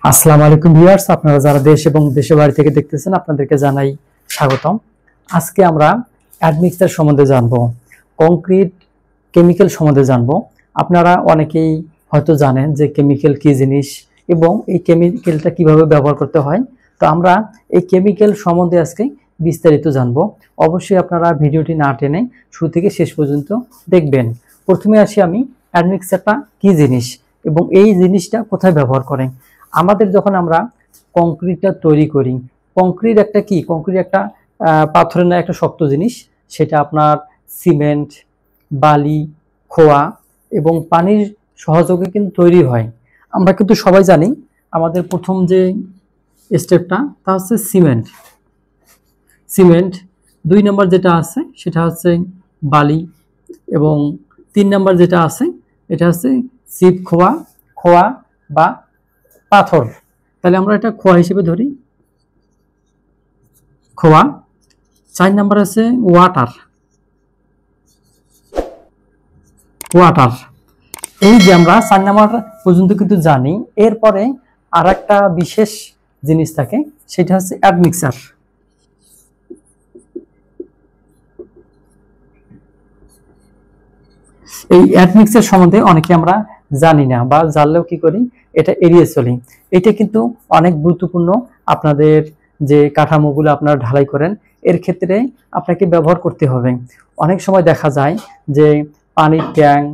আসসালামু আলাইকুম ভিউয়ার্স, আপনারা যারা দেশ এবং দেশের বাইরে থেকে দেখতেছেন আপনাদেরকে জানাই স্বাগতম। আজকে আমরা অ্যাডমিক্সার সম্বন্ধে জানবো, কংক্রিট কেমিক্যাল সম্বন্ধে জানবো। আপনারা অনেকেই হয়তো জানেন যে কেমিক্যাল কি জিনিস এবং এই কেমিক্যালটা কিভাবে ব্যবহার করতে হয়। তো আমরা এই কেমিক্যাল সম্বন্ধে আজকে বিস্তারিত জানবো। অবশ্যই আপনারা ভিডিওটি না টেনে শুরু থেকে শেষ পর্যন্ত দেখবেন। প্রথমে আসি আমি অ্যাডমিক্সারটা কি জিনিস এবং এই জিনিসটা কোথায় ব্যবহার করেন। আমাদের যখন আমরা কংক্রিটটা তৈরি করি, কংক্রিট একটা কি, কংক্রিট একটা পাথরের না একটা শক্ত জিনিস। সেটা আপনার সিমেন্ট, বালি, খোয়া এবং পানির সহযোগে কিন্তু তৈরি হয়। আমরা কিন্তু সবাই জানি আমাদের প্রথম যে স্টেপটা তা হচ্ছে সিমেন্ট। সিমেন্ট 2 নম্বর যেটা আছে সেটা হচ্ছে বালি এবং 3 নম্বর যেটা আছে এটা হচ্ছে চিপ খোয়া, খোয়া বা পাথর। তাহলে আমরা এটা খোয়া হিসেবে ধরি, খোয়া। 4 নাম্বার আছে ওয়াটার, ওয়াটার। এই যে আমরা 4 নাম্বার পর্যন্ত কিন্তু জানি। এরপরে আর একটা বিশেষ জিনিস থাকে, সেটা হচ্ছে অ্যাডমিক্সার। এই অ্যাডমিক্সার সম্বন্ধে অনেকে আমরা জানি না, বা জানলেও কি করি, এটা এড়িয়ে চলি। এটা কিন্তু অনেক গুরুত্বপূর্ণ। আপনাদের যে কাঠামোগুলো আপনারা ঢালাই করেন এর ক্ষেত্রে আপনাকে ব্যবহার করতে হবে। অনেক সময় দেখা যায় যে পানির ট্যাঙ্ক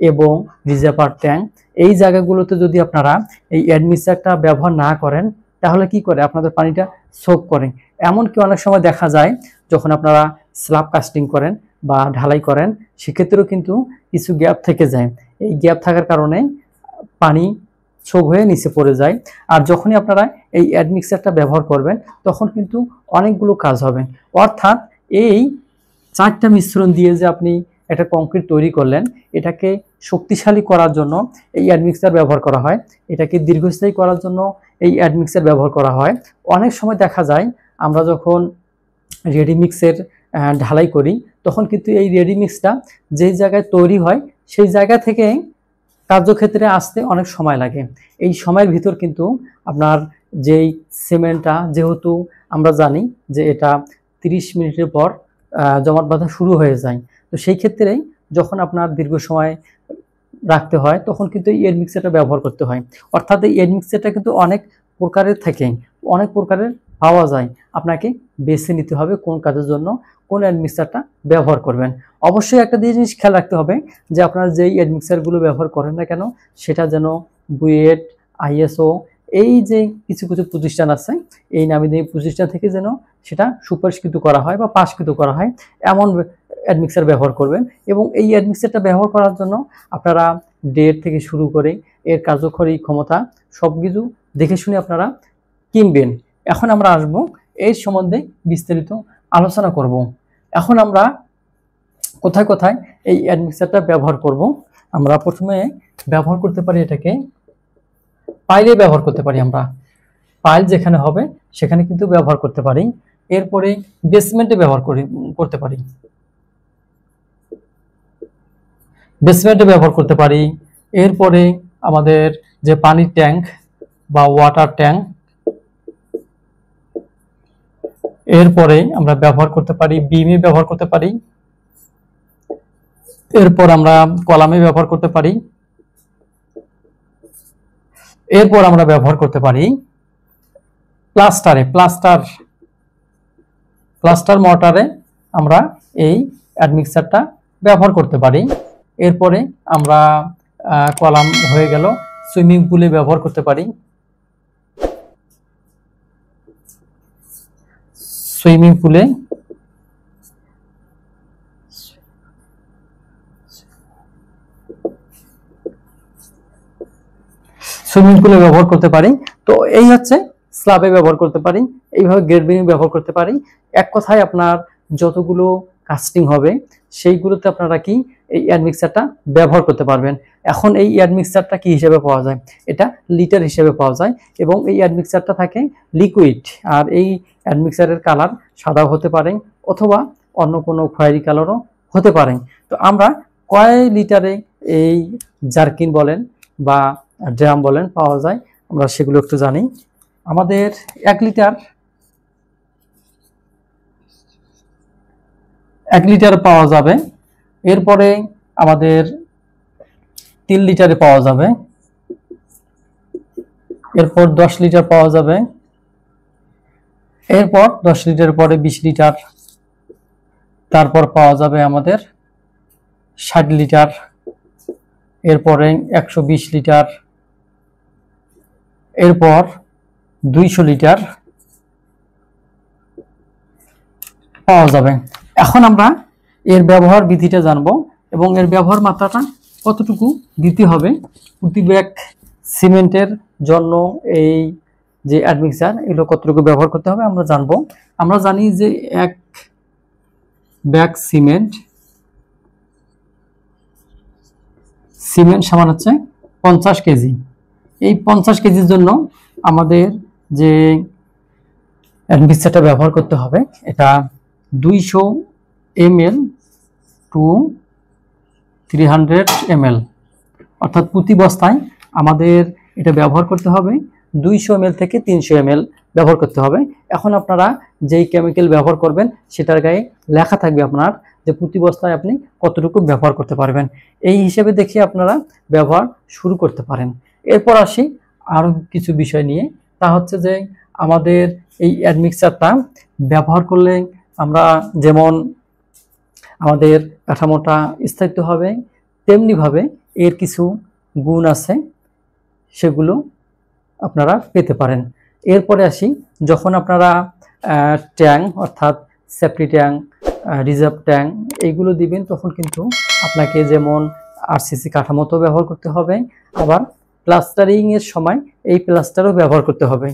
এবং রিজার্ভার ট্যাঙ্ক, এই জায়গাগুলোতে যদি আপনারা এই অ্যাডমিক্সারটা ব্যবহার না করেন তাহলে কি করে, আপনাদের পানিটা সোক করে। এমনকি অনেক সময় দেখা যায় যখন আপনারা স্ল্যাব কাস্টিং করেন বা ঢালাই করেন, সেক্ষেত্রেও কিন্তু কিছু গ্যাপ থেকে যায়। এই গ্যাপ থাকার কারণে পানি ছোক হয়ে নিচে পড়ে যায়। আর যখনই আপনারা এই অ্যাডমিক্সারটা ব্যবহার করবেন তখন কিন্তু অনেকগুলো কাজ হবে। অর্থাৎ এই 4টা মিশ্রণ দিয়ে যে আপনি একটা কংক্রিট তৈরি করলেন, এটাকে শক্তিশালী করার জন্য এই অ্যাডমিক্সার ব্যবহার করা হয়। এটাকে দীর্ঘস্থায়ী করার জন্য এই অ্যাডমিক্সার ব্যবহার করা হয়। অনেক সময় দেখা যায় আমরা যখন রেডিমিক্সের ঢালাই করি তখন কিন্তু এই রেডিমিক্সটা যেই জায়গায় তৈরি হয় সেই জায়গা থেকে কার্যক্ষেত্রে আসতে অনেক সময় লাগে। এই সময়ের ভিতর কিন্তু আপনার যেই সিমেন্টটা, যেহেতু আমরা জানি যে এটা 30 মিনিটের পর জমাট বাঁধা শুরু হয়ে যায়, তো সেই ক্ষেত্রে যখন আপনার দীর্ঘ সময় রাখতে হয় তখন কিন্তু এই অ্যাডমিক্সারটা ব্যবহার করতে হয়। অর্থাৎ এই অ্যাডমিক্সারটা কিন্তু অনেক প্রকারের থাকে, অনেক প্রকারের পাওয়া যায়। আপনাকে বেছে নিতে হবে কোন কাজের জন্য কোন অ্যাডমিক্সারটা ব্যবহার করবেন। অবশ্যই একটা জিনিস খেয়াল রাখতে হবে যে আপনারা যেই অ্যাডমিক্সারগুলো ব্যবহার করেন না কেন সেটা যেন বুয়েট, আইএসও, এই যে কিছু কিছু প্রতিষ্ঠান আছে এই নামী দামি প্রতিষ্ঠান থেকে যেন সেটা সুপারিশকৃত করা হয় বা পাশকৃত করা হয়, এমন অ্যাডমিক্সার ব্যবহার করবেন। এবং এই অ্যাডমিক্সারটা ব্যবহার করার জন্য আপনারা ডেট থেকে শুরু করে এর কার্যকরী ক্ষমতা সব কিছু দেখে শুনে আপনারা কিনবেন। এখন আমরা আসব এর সম্বন্ধে বিস্তারিত আলোচনা করব। এখন আমরা কোথায় কোথায় এই অ্যাডমিক্সারটা ব্যবহার করব। আমরা প্রথমে ব্যবহার করতে পারি এটাকে পাইলে ব্যবহার করতে পারি। আমরা পাইল যেখানে হবে সেখানে কিন্তু ব্যবহার করতে পারি। এরপরে বেসমেন্টে ব্যবহার করতে পারি, বেসমেন্টে ব্যবহার করতে পারি। এরপরে আমাদের যে পানির ট্যাঙ্ক বা ওয়াটার ট্যাঙ্ক, এরপরে আমরা ব্যবহার করতে পারি বিমে ব্যবহার করতে পারি। এরপর আমরা কলামে ব্যবহার করতে পারি। এরপর আমরা ব্যবহার করতে পারি প্লাস্টারে, প্লাস্টার মর্টারে আমরা এই অ্যাডমিক্সারটা ব্যবহার করতে পারি। এরপরে আমরা কলাম হয়ে গেল, সুইমিং পুলে ব্যবহার করতে পারি, সুইমিং পুলে। সুইমিং পুলে ব্যবহার করতে পারি। তো এই হচ্ছে স্ল্যাবে ব্যবহার করতে পারি, এইভাবে গ্রেড বিমে ব্যবহার করতে পারি। এক কথায় আপনার যতগুলো কাস্টিং হবে সেইগুলোতে আপনারা কি এই অ্যাডমিক্সারটা ব্যবহার করতে পারবেন। এখন এই অ্যাডমিক্সারটা কি হিসেবে পাওয়া যায়, এটা লিটার হিসেবে পাওয়া যায় এবং এই অ্যাডমিক্সারটা থাকে লিকুইড। আর এই অ্যাডমিক্সারের কালার সাদাও হতে পারে অথবা অন্য কোনো খয়েরি কালারও হতে পারে। তো আমরা কয় লিটারে এই জার্কিন বলেন বা ড্রাম বলেন পাওয়া যায়, আমরা সেগুলো একটু জানি। আমাদের 1 লিটার পাওয়া যাবে, এরপরে আমাদের 3 লিটারে পাওয়া যাবে, এরপর 10 লিটার পাওয়া যাবে, এরপর 10 লিটার পরে 20 লিটার, তারপর পাওয়া যাবে আমাদের 60 লিটার, এরপরে 120 লিটার, এরপর 200 লিটার পাওয়া যাবে। এখন আমরা এর ব্যবহার বিধিটা জানবো এবং এর ব্যবহার মাত্রাটা কতটুকু দিতে হবে প্রতি ব্যাগ সিমেন্টের জন্য। এই যে অ্যাডমিক্সার এগুলো কতটুকু ব্যবহার করতে হবে আমরা জানবো। আমরা জানি যে 1 ব্যাগ সিমেন্ট সমান হচ্ছে 50 কেজি। এই 50 কেজির জন্য আমাদের যে অ্যাডমিক্সারটা ব্যবহার করতে হবে এটা 200 ml টু 300 ml, অর্থাৎ প্রতি বস্তায় আমাদের এটা ব্যবহার করতে হবে 200 ml থেকে 300 ml ব্যবহার করতে হবে। এখন আপনারা যেই কেমিক্যাল ব্যবহার করবেন সেটার গায়ে লেখা থাকবে আপনার যে প্রতি বস্তায় আপনি কতটুকু ব্যবহার করতে পারবেন। এই হিসেবে দেখে আপনারা ব্যবহার শুরু করতে পারেন। এরপর আসি আরও কিছু বিষয় নিয়ে, তা হচ্ছে যে আমাদের এই অ্যাডমিক্সারটা ব্যবহার করলে আমরা যেমন আমাদের কাঠামোটা স্থায়িত্ব হবে, তেমনিভাবে এর কিছু গুণ আছে সেগুলো আপনারা পেতে পারেন। এরপরে আসি, যখন আপনারা ট্যাঙ্ক অর্থাৎ সেফটি ট্যাঙ্ক, রিজার্ভ ট্যাঙ্ক এইগুলো দিবেন তখন কিন্তু আপনাকে যেমন আরসিসি কাঠামোতেও ব্যবহার করতে হবে, আবার প্লাস্টারিংয়ের সময় এই প্লাস্টারও ব্যবহার করতে হবে।